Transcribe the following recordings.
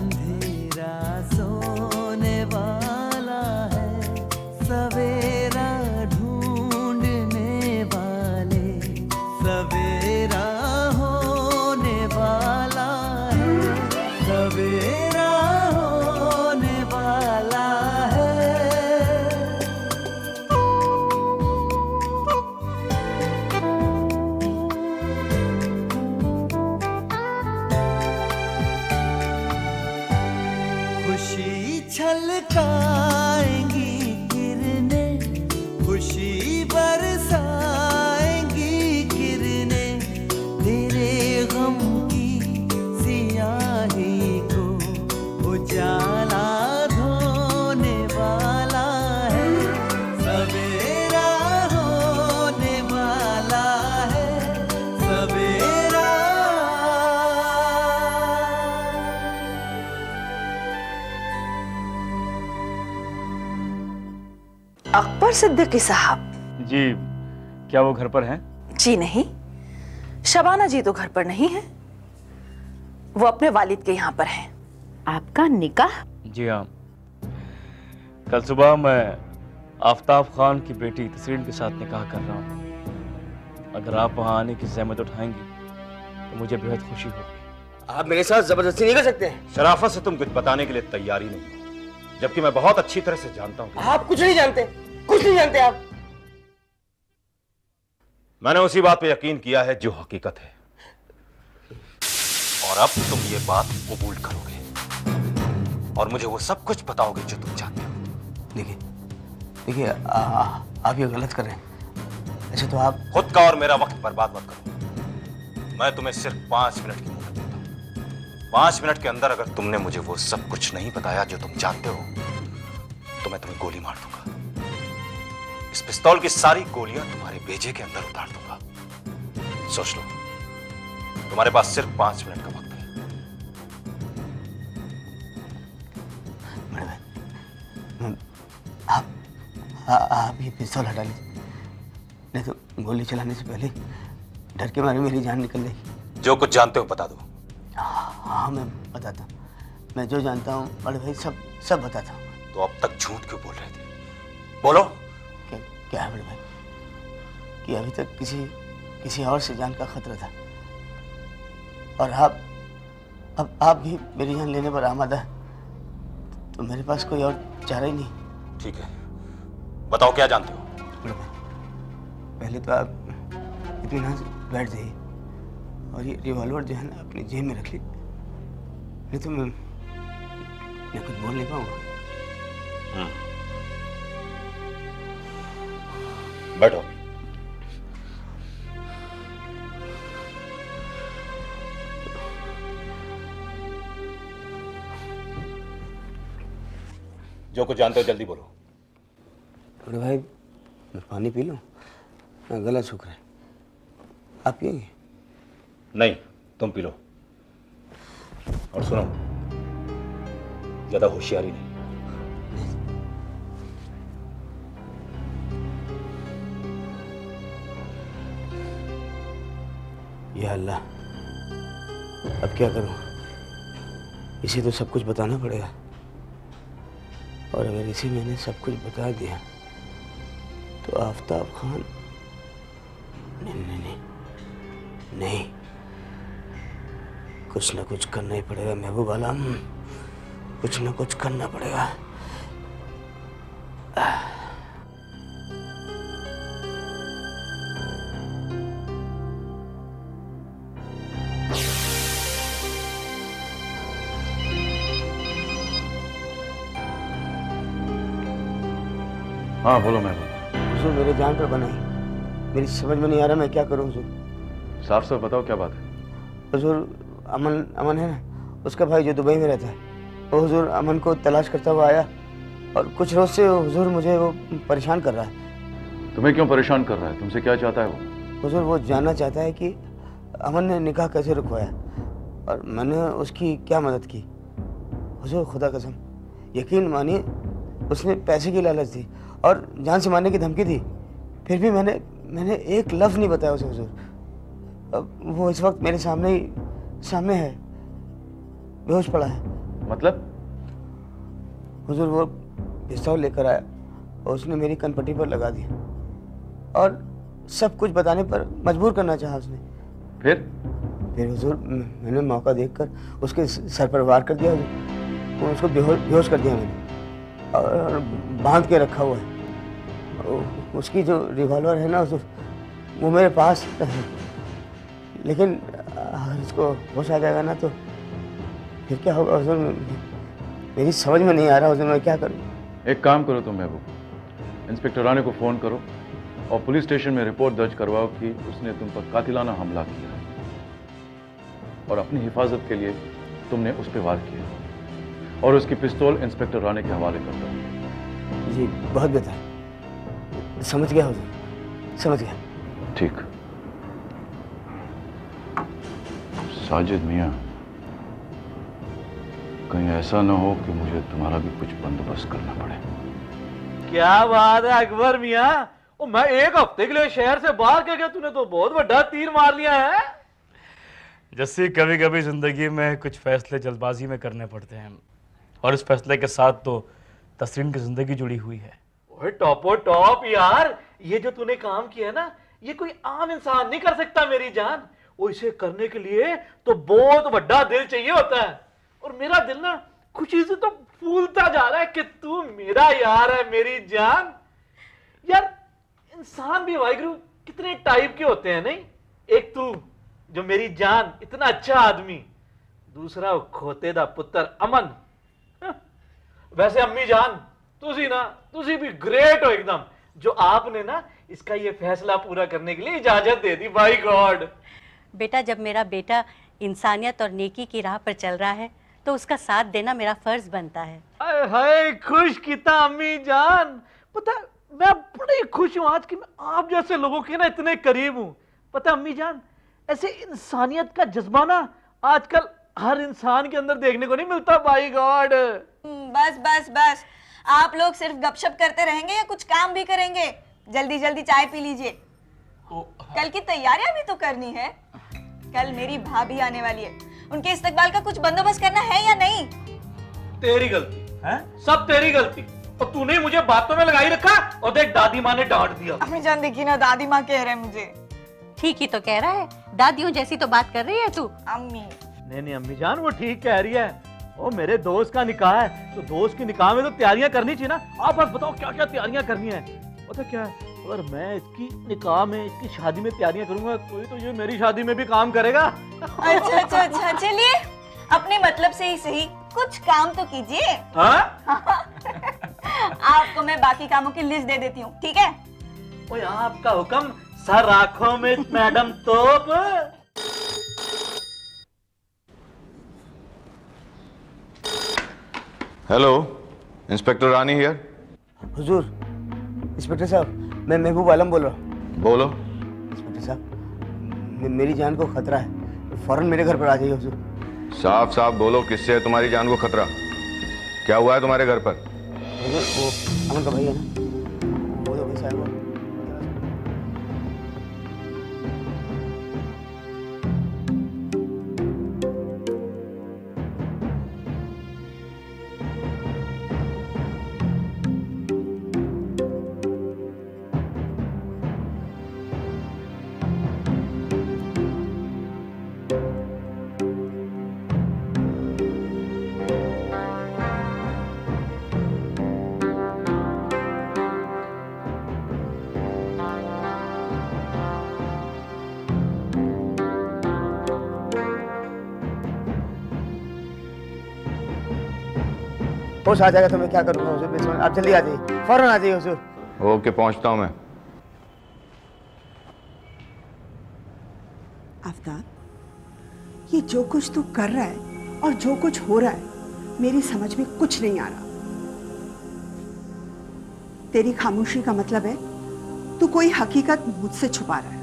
अंधेरा सोने वाला है, सवेरा ढूंढने वाले, सवेरा होने वाला है, सवेरा होने वाला है। खुशी छलकाएंगी किरणें, खुशी बरसाएंगी किरणें, तेरे गम की सियाही को उजाला धोने वाला है, सवेरा होने वाला है, सवेरा। अकबर सिद्दीकी साहब। जी, क्या वो घर पर हैं? जी नहीं, शबाना जी तो घर पर नहीं है, वो अपने वालिद के यहाँ पर हैं। आपका निकाह? जी हाँ, कल सुबह मैं आफ्ताब खान की बेटी तसरीन के साथ निकाह कर रहा हूँ। अगर आप वहाँ आने की जहमत उठाएंगी तो मुझे बेहद खुशी होगी। आप मेरे साथ जबरदस्ती नहीं कर सकते हैं। शराफत से तुम कुछ बताने के लिए तैयारी नहीं हो, जबकि मैं बहुत अच्छी तरह से जानता हूँ। आप कुछ नहीं जानते, कुछ नहीं जानते आप। मैंने उसी बात पे यकीन किया है जो हकीकत है, और अब तुम ये बात कबूल करोगे और मुझे वो सब कुछ बताओगे जो तुम चाहते हो। देखिए देखिए, आप ये गलत कर रहे हैं। ऐसे तो आप खुद का और मेरा वक्त बर्बाद मत करो। मैं तुम्हें सिर्फ 5 मिनट की मोहलत देता हूं। 5 मिनट के अंदर अगर तुमने मुझे वो सब कुछ नहीं बताया जो तुम जानते हो तो मैं तुम्हें गोली मार दूंगा। इस पिस्तौल की सारी गोलियां तुम्हारे बेजे के अंदर उतार दूंगा। सोच लो, तुम्हारे पास सिर्फ 5 मिनट का वक्त है। आप ये पिस्तौल हटा लीजिए, नहीं तो गोली चलाने से पहले डर के मारे मेरी जान निकल गई। जो कुछ जानते हो बता दो। हाँ मैं बताता हूँ, मैं जो जानता हूँ बड़े भाई सब बताता हूँ। तो अब तक झूठ क्यों बोल रहे थे? बोलो। क्या है बड़े भाई कि अभी तक किसी और से जान का खतरा था, और अब आप भी मेरी जान लेने पर आमादा है, तो मेरे पास कोई और चारा ही नहीं। ठीक है, बताओ क्या जानते हो। बड़े भाई, पहले तो आप इत्मीनान से बैठ जाइए और ये रिवॉल्वर जो है ना अपनी जेब में रख ली, नहीं तो मैं कुछ बोल नहीं पाऊंगा। बैठो। जो कुछ जानते हो जल्दी बोलो। बड़े भाई, मैं पानी पी लूं? गला सूख रहा है, आप पिएंगे? नहीं, तुम पी लो। और सुनो, ज्यादा होशियारी नहीं। या अल्लाह, अब क्या करूं? इसे तो सब कुछ बताना पड़ेगा, और अगर इसे मैंने सब कुछ बता दिया तो आफ्ताब खान नहीं, कुछ ना कुछ करना ही पड़ेगा महबूब आलम, कुछ ना कुछ करना पड़ेगा। हाँ बोलो मैं। हुजूर मेरे जान पर बनाई, मेरी समझ में नहीं आ रहा मैं क्या करूं हुजूर। साफ साफ बताओ क्या बात है। हुजूर अमन है ना, उसका भाई जो दुबई में रहता है, वो हुजूर अमन को तलाश करता हुआ आया, और कुछ रोज से हुजूर मुझे वो परेशान कर रहा है। तुम्हें क्यों परेशान कर रहा है? तुमसे क्या चाहता है वो? हुजूर वो जानना चाहता है कि अमन ने निकाह कैसे रुकवाया और मैंने उसकी क्या मदद की। हुजूर खुदा कसम यकीन मानिए, उसने पैसे की लालच दी और जान से मारने की धमकी दी, फिर भी मैंने एक लफ्ज़ नहीं बताया उसे हुजूर। अब वो इस वक्त मेरे सामने है, बेहोश पड़ा है। मतलब? हुजूर वो पिस्तौल लेकर आया और उसने मेरी कनपट्टी पर लगा दिया और सब कुछ बताने पर मजबूर करना चाहा उसने। फिर हुजूर मैंने मौका देखकर उसके सर पर वार कर दिया हुजूर। उसको बेहोश कर दिया मैंने और बांध के रखा हुआ है। उसकी जो रिवॉल्वर है ना वो मेरे पास है, लेकिन अगर इसको होश आ जाएगा ना तो फिर क्या होगा हुजूर? मेरी समझ में नहीं आ रहा हुजूर, मैं क्या करूं? एक काम करो तुम महबूब, इंस्पेक्टर राणे को फ़ोन करो और पुलिस स्टेशन में रिपोर्ट दर्ज करवाओ कि उसने तुम पर कातिलाना हमला किया और अपनी हिफाजत के लिए तुमने उस पर वार किया और उसकी पिस्तौल इंस्पेक्टर राणे के हवाले कर दो। जी बहुत बेहतर, समझ गया हुजूर, समझ गया। ठीक। साजिद मियां, कहीं ऐसा ना हो कि मुझे तुम्हारा भी कुछ बंदोबस्त करना पड़े। क्या बात है अकबर मियां, ओ मैं एक हफ्ते के लिए शहर से बाहर गया, तूने तो बहुत बड़ा तीर मार लिया है। जैसे कभी कभी जिंदगी में कुछ फैसले जल्दबाजी में करने पड़ते हैं और इस फैसले के साथ तो तस्रीन की जिंदगी जुड़ी हुई है। ओए टॉपो टॉप यार, ये जो तूने काम किया है ना, ये कोई आम इंसान नहीं कर सकता मेरी जान। वो इसे करने के लिए तो बहुत बड़ा दिल चाहिए होता है और मेरा दिल ना खुशी से तो फूलता जा रहा है कि तू मेरा यार है मेरी जान। यार इंसान भी वाहिगुरु कितने टाइप के होते हैं नहीं, एक तू जो मेरी जान इतना अच्छा आदमी, दूसरा खोते दा पुत्र अमन। वैसे अम्मी जान तुसी भी ग्रेट हो एकदम, जो आपने ना इसका ये फैसला पूरा करने के लिए इजाजत दे दी। बाय गॉड बेटा, जब मेरा बेटा इंसानियत और नेकी की राह पर चल रहा है तो उसका साथ देना मेरा फर्ज बनता है। हाय खुश किता अम्मी जान, पता मैं बड़ी खुश हूं आज कि मैं आप जैसे लोगों के ना इतने करीब हूं। पता अम्मी जान, ऐसे इंसानियत का जज्बा ना आजकल हर इंसान के अंदर देखने को नहीं मिलता। बाय गॉड बस बस बस, आप लोग सिर्फ गपशप करते रहेंगे या कुछ काम भी करेंगे? जल्दी जल्दी चाय पी लीजिए, कल की तैयारियां भी तो करनी है। कल मेरी भाभी आने वाली है, उनके इस्तकबाल का कुछ बंदोबस्त करना है या नहीं? तेरी गलती है, सब तेरी गलती, और तूने मुझे बातों में लगाई रखा और देख दादी माँ ने डांट दिया। अम्मी जान देखी ना, दादी माँ कह रहे हैं मुझे। ठीक ही तो कह रहा है, दादियों जैसी तो बात कर रही है तू। अम्मी नहीं अम्मी जान वो ठीक कह रही है। ओ मेरे दोस्त का निकाह है तो दोस्त की निकाह में तो तैयारियां करनी चाहिए ना। आप बस बताओ क्या क्या तैयारियां करनी है। पता क्या है, अगर मैं इसकी निकाह में इसकी शादी में तैयारियां करूंगा तो ये मेरी शादी में भी काम करेगा। अच्छा अच्छा अच्छा, चलिए अपने मतलब से ही सही कुछ काम तो कीजिए। आपको मैं बाकी कामों की लिस्ट दे देती हूँ, ठीक है? ओए आपका हुक्म सर आंखों में मैडम तोप। Hello, inspector Rani here. Hazur, inspector साहब मैं महबूब आलम बोल रहा हूँ। बोलो। इंस्पेक्टर साहब मेरी जान को खतरा है, फौरन मेरे घर पर आ जाइए हुजूर। साफ साफ बोलो, किससे है तुम्हारी जान को खतरा? क्या हुआ है तुम्हारे घर पर? हुजूर वो अमन का भाई है ना, वो तो वैसा है वो। होश आ जाएगा तो मैं क्या करूंगा हुजूर? आप जल्दी आ जाइए, फौरन आ जाइए हुजूर। ओके, पहुंचता हूं मैं। आफ्ताब, ये जो कुछ तू कर रहा है और जो कुछ हो रहा है मेरी समझ में कुछ नहीं आ रहा। तेरी खामोशी का मतलब है तू कोई हकीकत मुझसे छुपा रहा है।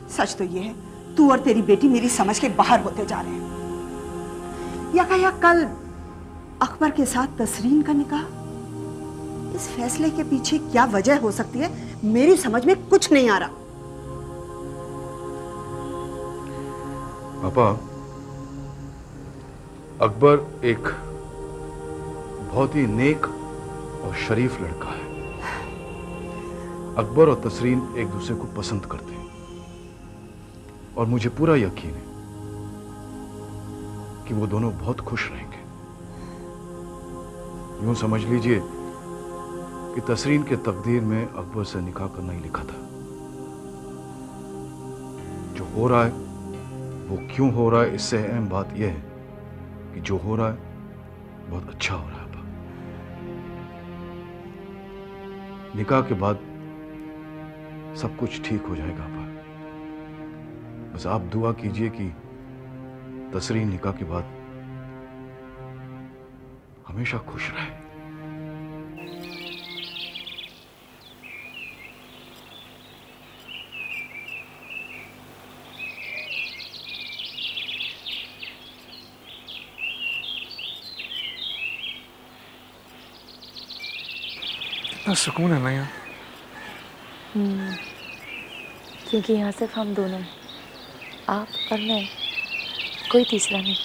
सच तो ये है तू और तेरी बेटी मेरी समझ के बाहर होते जा रहे हैं। या कल अकबर के साथ तसरीन का निकाह, इस फैसले के पीछे क्या वजह हो सकती है मेरी समझ में कुछ नहीं आ रहा। पापा, अकबर एक बहुत ही नेक और शरीफ लड़का है। अकबर और तसरीन एक दूसरे को पसंद करते हैं और मुझे पूरा यकीन है कि वो दोनों बहुत खुश रहेंगे। यूं समझ लीजिए कि तसरीन के तकदीर में अकबर से निकाह करना ही लिखा था। जो हो रहा है वो क्यों हो रहा है, इससे अहम बात यह है कि जो हो रहा है बहुत अच्छा हो रहा है। अब्बा, निकाह के बाद सब कुछ ठीक हो जाएगा। अब्बा, बस आप दुआ कीजिए कि तसरीन निकाह के बाद हमेशा खुश रहे। कितना सुकून है ना यहाँ। क्योंकि यहाँ सिर्फ हम दोनों हैं, आप और मैं, कोई तीसरा नहीं।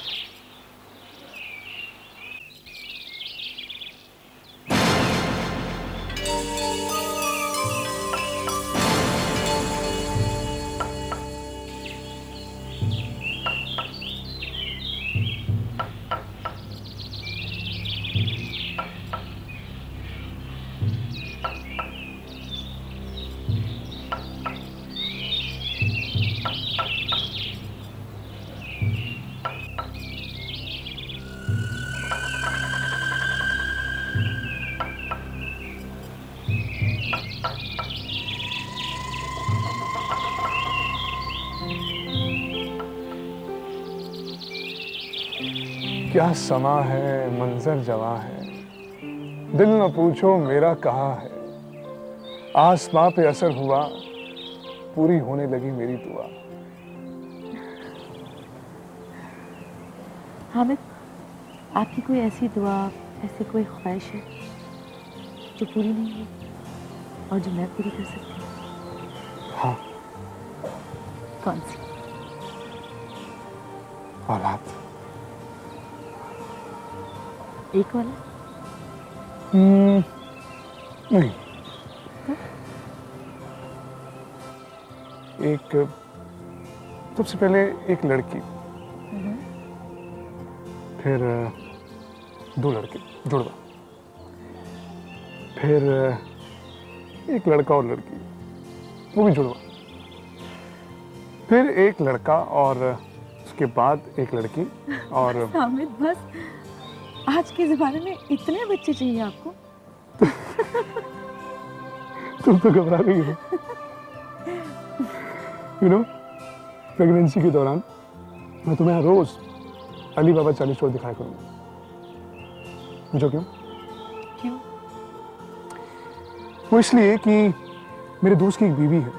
क्या समा है, मंजर जवां है, दिल न पूछो मेरा कहाँ है। आसमां पे असर हुआ, पूरी होने लगी मेरी दुआ। हामिद, आपकी कोई ऐसी दुआ, ऐसी कोई ख्वाहिश है जो पूरी नहीं है और जो मैं पूरी कर सकती हूँ? हाँ। कौन सी? औलाद। एक वाला? नहीं, एक, सबसे पहले एक लड़की, फिर 2 लड़के जुड़वा, फिर एक लड़का और लड़की, वो भी जुड़वा, फिर एक लड़का और उसके बाद एक लड़की। और हामिद, बस आज के ज़माने में इतने बच्चे चाहिए आपको? तुम तो घबरा गई हो। यू नो, प्रेगनेंसी के दौरान मैं तुम्हें रोज अली बाबा 40 चोर दिखाया करूंगा। पूछो क्यों? क्यों? वो इसलिए कि मेरे दोस्त की एक बीवी है,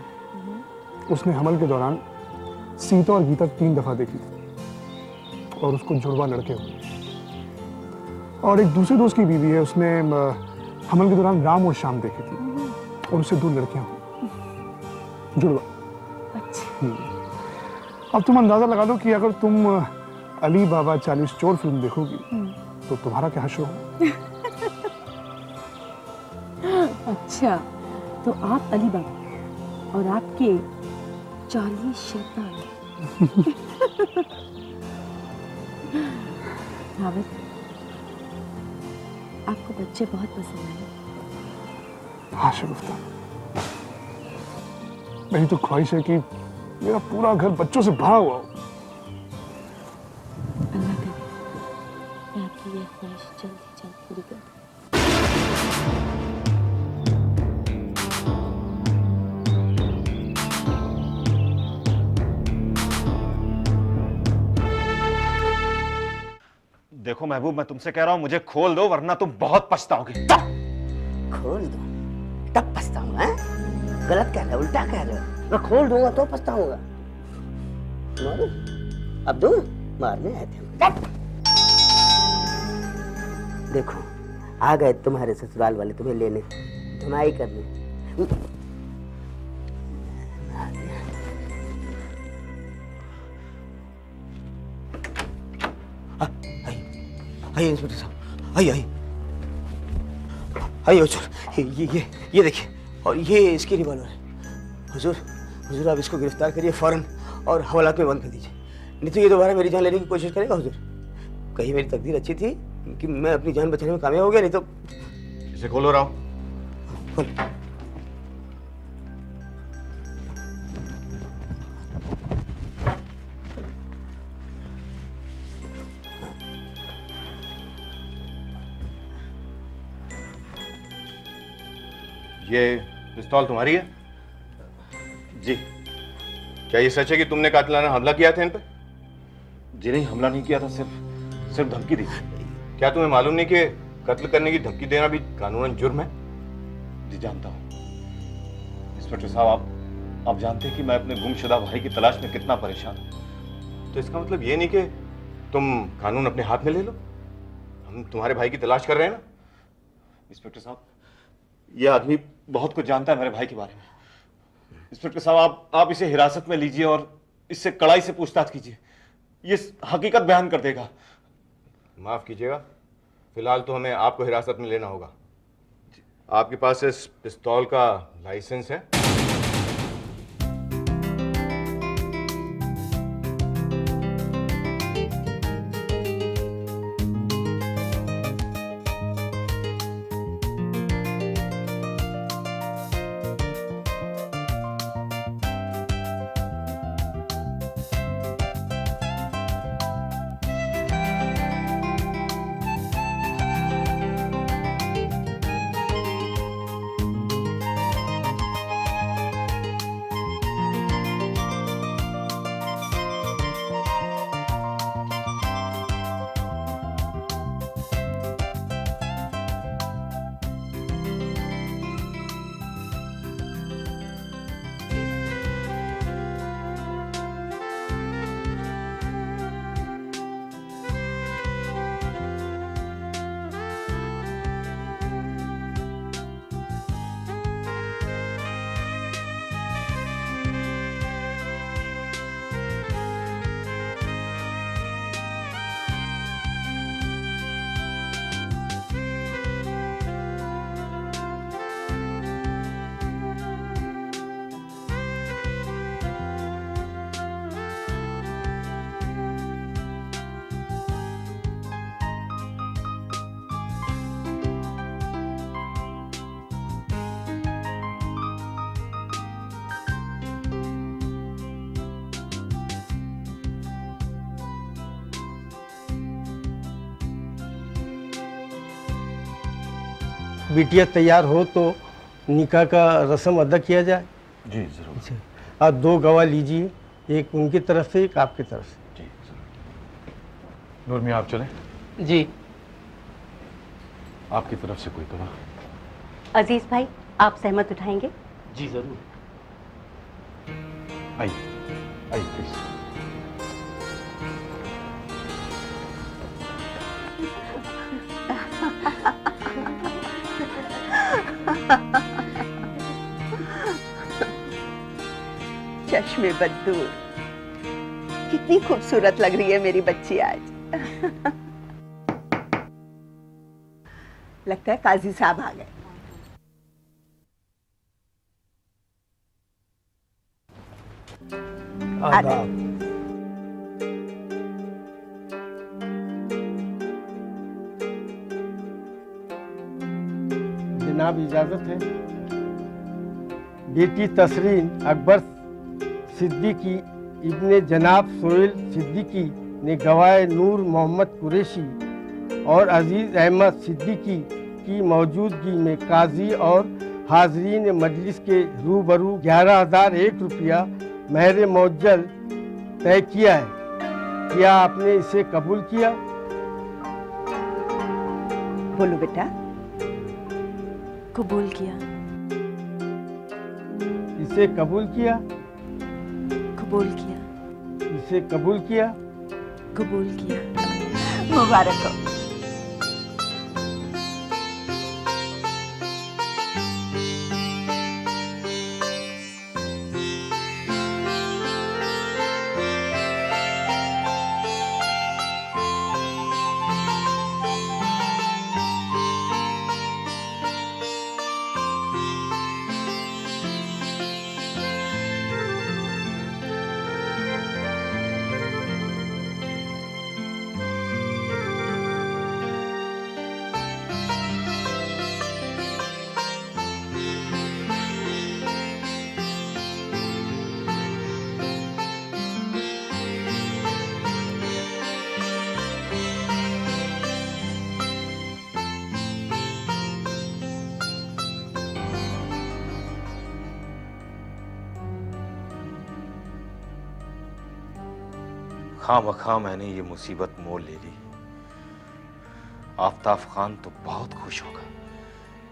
उसने हमल के दौरान सीता और गीता 3 दफा देखी थी और उसको जुड़वा लड़के हुए। और एक दूसरे दोस्त की बीवी है, उसने हमल के दौरान राम और श्याम देखे थे और उससे 2 लड़कियां हुई, जुड़वा। अच्छा। अब तुम अंदाजा लगा लो कि अगर तुम अली बाबा 40 चोर फिल्म देखोगी तो तुम्हारा क्या हश्र होगा। अच्छा, तो आप अली बाबा और आपके 40 शैतान। हामिद, आपको बच्चे बहुत पसंद हैं। हाँ शगुफ्ता, मेरी तो ख्वाहिश है कि मेरा पूरा घर बच्चों से भरा हुआ हो। अल्लाह करे मैं आपकी ये ख्वाहिश जल्द से जल्द पूरी कर दूं। देखो महबूब, मैं तुमसे कह रहा हूं मुझे खोल दो वरना तुम बहुत पछताओगे। खोल दो तब पछताऊंगा? हैं? गलत कह रहे हो, उल्टा कह रहे हो। मैं खोल दूंगा तो पछताऊंगा। मारो अब दो, मारने आए थे। देखो आ गए तुम्हारे ससुराल वाले तुम्हें लेने, धुनाई करने। आइए इंस्पेक्टर साहब, आइए आइए आइए हुजूर, ये देखिए, और ये इसकी रिवॉल्वर है। हुजूर हुजूर आप इसको गिरफ्तार करिए फौरन और हवालात में बंद कर दीजिए, नहीं तो ये दोबारा मेरी जान लेने की कोशिश करेगा। हुजूर कहीं मेरी तकदीर अच्छी थी कि मैं अपनी जान बचाने में कामयाब हो गया, नहीं तो। इसे खोलो राव। खोल। ये पिस्तौल तुम्हारी है? जी। क्या ये सच है कि तुमने कातिलाना हमला किया था इन पे? जी नहीं, हमला नहीं किया था, सिर्फ धमकी दी। क्या तुम्हें मालूम नहीं कि कत्ल करने की धमकी देना भी कानूनन जुर्म है? जी जानता हूँ इंस्पेक्टर साहब, आप जानते हैं कि मैं अपने गुमशुदा भाई की तलाश में कितना परेशान हूँ। तो इसका मतलब ये नहीं कि तुम कानून अपने हाथ में ले लो। हम तुम्हारे भाई की तलाश कर रहे हैं ना। इंस्पेक्टर साहब, यह आदमी बहुत कुछ जानता है मेरे भाई के बारे में। इंस्पेक्टर साहब, आप इसे हिरासत में लीजिए और इससे कड़ाई से पूछताछ कीजिए, ये हकीकत बयान कर देगा। माफ कीजिएगा, फिलहाल तो हमें आपको हिरासत में लेना होगा। आपके पास इस पिस्तौल का लाइसेंस है? बिटिया तैयार हो तो निकाह का रस्म अदा किया जाए। जी जरूर। आप 2 गवाह लीजिए, एक उनकी तरफ से, एक आपकी तरफ से। जी जरूर। नूर मियां, आप चलें। जी। आपकी तरफ से कोई गवाह? अजीज भाई, आप सहमत उठाएंगे? जी जरूर। आइए आइए प्लीज। चश्मे बद्दूर, कितनी खूबसूरत लग रही है मेरी बच्ची आज। लगता है काजी साहब आ गए। आदाब। जनाब इजाजत है। बेटी तसरीन अकबर सिद्दीकी इब्ने जनाब सोहेल सिद्दीकी ने गवाह नूर मोहम्मद कुरैशी और अजीज़ अहमद सिद्दीकी की मौजूदगी में काजी और हाजरीन मजलिस के रूबरू 11,001 रुपया महर मुअज्जल तय किया है। क्या आपने इसे कबूल किया? बोलो बेटा। कबूल किया। इसे कबूल किया? कबूल किया। इसे कबूल किया? कबूल किया। मुबारक हो। खामखा मैंने ये मुसीबत मोल ले ली। आफ्ताब खान तो बहुत खुश होगा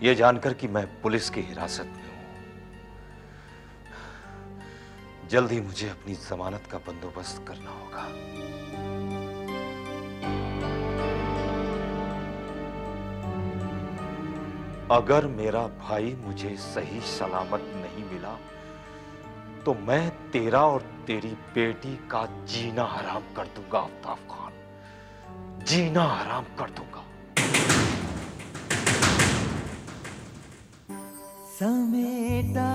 ये जानकर कि मैं पुलिस की हिरासत में हूं। जल्द ही मुझे अपनी जमानत का बंदोबस्त करना होगा। अगर मेरा भाई मुझे सही सलामत नहीं मिला तो मैं तेरा और तेरी बेटी का जीना हराम कर दूंगा आफ्ताब खान, जीना हराम कर दूंगा। समेटा